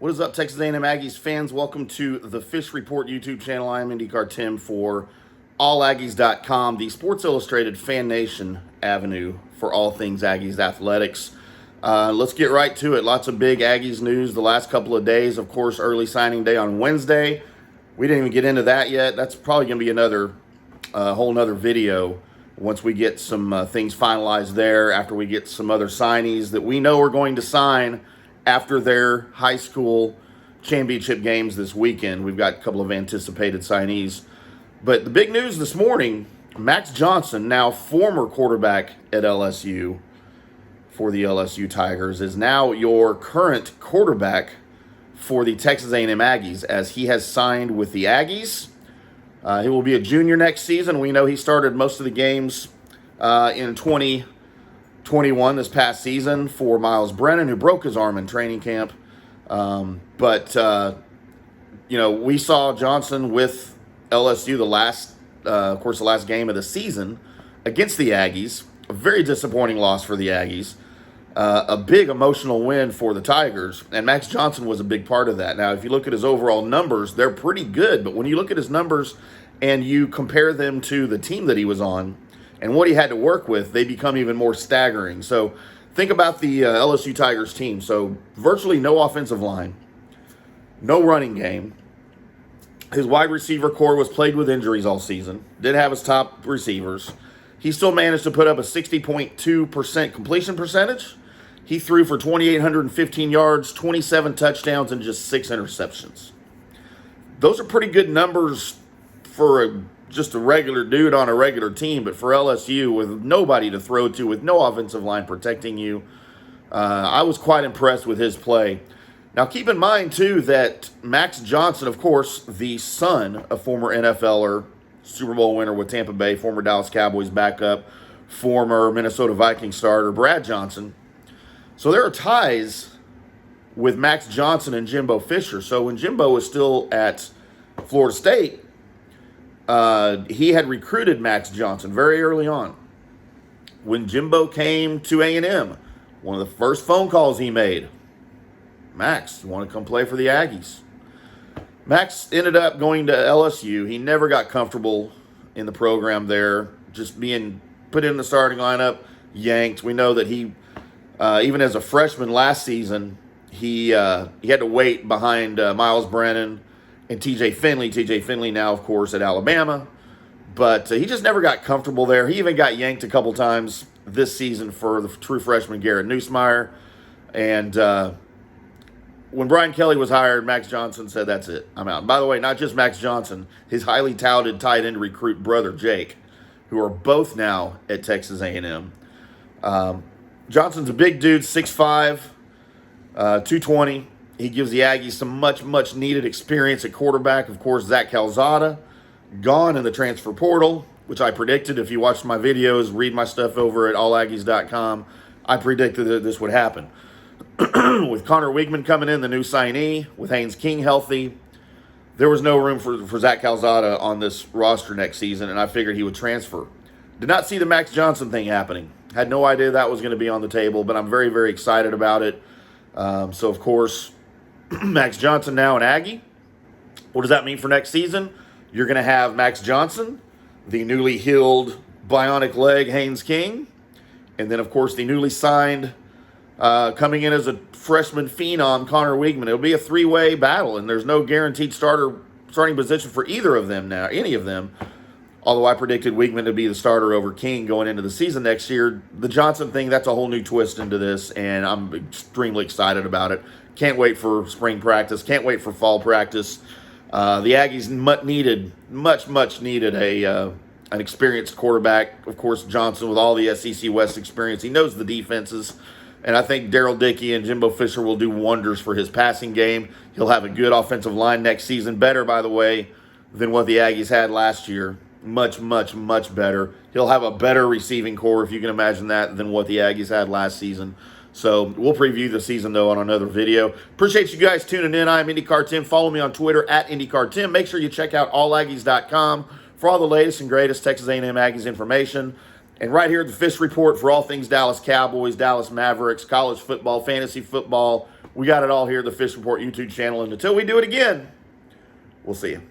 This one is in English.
What is up, Texas A&M Aggies fans? Welcome to the Fish Report YouTube channel. I'm IndyCar Tim for allaggies.com, the Sports Illustrated Fan Nation avenue for all things Aggies athletics. Let's get right to it. Lots of big Aggies news the last couple of days. Of course, early signing day on Wednesday. We didn't even get into that yet. That's probably going to be another whole nother video once we get some things finalized there, after we get some other signees that we know are going to sign after their high school championship games this weekend. We've got a couple of anticipated signees. But the big news this morning, Max Johnson, now former quarterback at LSU for the LSU Tigers, is now your current quarterback for the Texas A&M Aggies, as he has signed with the Aggies. He will be a junior next season. We know he started most of the games in 2021 this past season for Miles Brennan, who broke his arm in training camp. We saw Johnson with LSU the last game of the season against the Aggies. A very disappointing loss for the Aggies. A big emotional win for the Tigers, and Max Johnson was a big part of that. Now, if you look at his overall numbers, they're pretty good, but when you look at his numbers and you compare them to the team that he was on and what he had to work with, they become even more staggering. So think about the LSU Tigers team. So virtually no offensive line, no running game. His wide receiver core was plagued with injuries all season. Didn't have his top receivers. He still managed to put up a 60.2% completion percentage. He threw for 2,815 yards, 27 touchdowns, and just 6 interceptions. Those are pretty good numbers for just a regular dude on a regular team, but for LSU, with nobody to throw to, with no offensive line protecting you, I was quite impressed with his play. Now, keep in mind, too, that Max Johnson, of course, the son of former NFLer, Super Bowl winner with Tampa Bay, former Dallas Cowboys backup, former Minnesota Vikings starter, Brad Johnson. So there are ties with Max Johnson and Jimbo Fisher. So when Jimbo was still at Florida State, he had recruited Max Johnson very early on. When Jimbo came to A&M, one of the first phone calls he made, Max, you want to come play for the Aggies? Max ended up going to LSU. He never got comfortable in the program there, just being put in the starting lineup, yanked. We know that he, even as a freshman last season, he had to wait behind Miles Brennan and TJ Finley. TJ Finley now, of course, at Alabama. But he just never got comfortable there. He even got yanked a couple times this season for the true freshman Garrett Nussmeier. And when Brian Kelly was hired, Max Johnson said, that's it, I'm out. By the way, not just Max Johnson, his highly touted tight end recruit brother, Jake, who are both now at Texas A&M. Johnson's a big dude, 6'5", 220. He gives the Aggies some much needed experience at quarterback. Of course, Zach Calzada, gone in the transfer portal, which I predicted. If you watched my videos, read my stuff over at allaggies.com, I predicted that this would happen. With Connor Weigman coming in, the new signee, with Haynes King healthy, there was no room for Zach Calzada on this roster next season, and I figured he would transfer. Did not see the Max Johnson thing happening. Had no idea that was going to be on the table, but I'm very excited about it. So, of course, Max Johnson now an Aggie. What does that mean for next season? You're going to have Max Johnson, the newly healed bionic leg Haynes King, and then, of course, the newly signed, coming in as a freshman phenom, Connor Weigman. It'll be a three-way battle, and there's no guaranteed starting position for either of them now, any of them. Although I predicted Weigman to be the starter over King going into the season next year. The Johnson thing, that's a whole new twist into this, and I'm extremely excited about it. Can't wait for spring practice. Can't wait for fall practice. The Aggies much needed an experienced quarterback. Of course, Johnson with all the SEC West experience. He knows the defenses. And I think Darryl Dickey and Jimbo Fisher will do wonders for his passing game. He'll have a good offensive line next season. Better, by the way, than what the Aggies had last year. Much better. He'll have a better receiving core, if you can imagine that, than what the Aggies had last season. So we'll preview the season, though, on another video. Appreciate you guys tuning in. I'm IndyCar Tim. Follow me on Twitter at IndyCar Tim. Make sure you check out allaggies.com for all the latest and greatest Texas A&M Aggies information. And right here at the Fish Report for all things Dallas Cowboys, Dallas Mavericks, college football, fantasy football, We got it all here at the Fish Report YouTube channel. And until we do it again, we'll see you.